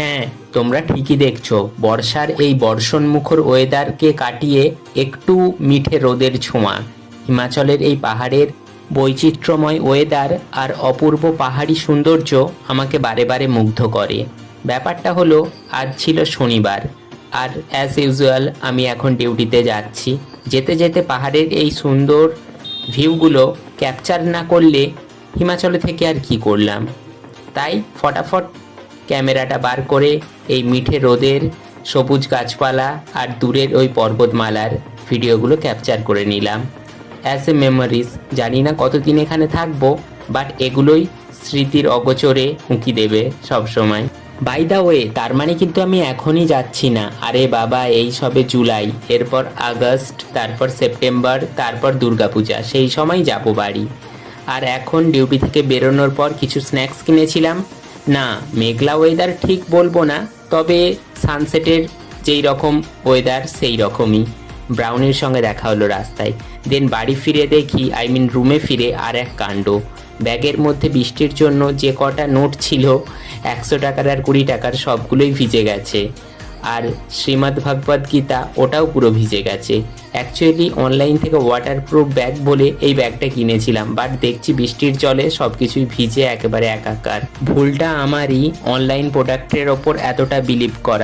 হ্যাঁ, তোমরা ঠিকই দেখছো, বর্ষার এই বর্ষণমুখর ওয়েদারকে কাটিয়ে একটু মিঠে রোদের ছোঁয়া, হিমাচলের এই পাহাড়ের বৈচিত্র্যময় ওয়েদার আর অপূর্ব পাহাড়ি সৌন্দর্য আমাকে বারে বারে মুগ্ধ করে। ব্যাপারটা হলো, আজ ছিল শনিবার, আর অ্যাজ ইউজুয়াল আমি এখন ডিউটিতে যাচ্ছি। যেতে যেতে পাহাড়ের এই সুন্দর ভিউগুলো ক্যাপচার না করলে হিমাচলে থেকে আর কি করলাম। তাই ফটাফট ক্যামেরাটা বার করে এই মিঠে রোদের, সবুজ গাছপালা আর দূরের ওই পর্বতমালার ভিডিওগুলো ক্যাপচার করে নিলাম অ্যাজ এ মেমোরিজ। জানি না কতদিন এখানে থাকবো, বাট এগুলোই স্মৃতির অগোচরে উঁকি দেবে সব সময়। বাই দা ওয়ে, তার মানে কিন্তু আমি এখনই যাচ্ছি না। আরে বাবা, এই সবে জুলাই, এরপর আগস্ট, তারপর সেপ্টেম্বর, তারপর দুর্গাপূজা, সেই সময় যাব বাড়ি। আর এখন ডিউটি থেকে বেরোনোর পর কিছু স্ন্যাক্স কিনেছিলাম। না, মেঘলা ওয়েদার ঠিক বলবো না, তবে সানসেটের যেই রকম ওয়েদার সেই রকমই। ব্রাউনির সঙ্গে দেখা হলো রাস্তায়। দেন বাড়ি ফিরে দেখি, রুমে ফিরে আর এক কাণ্ড। ব্যাগের মধ্যে বৃষ্টির জন্য যে কটা নোট ছিল, 100 টাকার আর 20 টাকার, সবগুলোই ভিজে গেছে। আর শ্রীমদ্ ভাগবত গীতা, ওটাও পুরো ভিজে গেছে। অ্যাকচুয়ালি অনলাইন থেকে ওয়াটারপ্রুফ ব্যাগ বলে এই ব্যাগটা কিনেছিলাম, বাট দেখছি বৃষ্টির জলে সব কিছুই ভিজে একেবারে একাকার। ভুলটা আমারই, অনলাইন প্রোডাক্টের ওপর এতটা বিলিভ করা।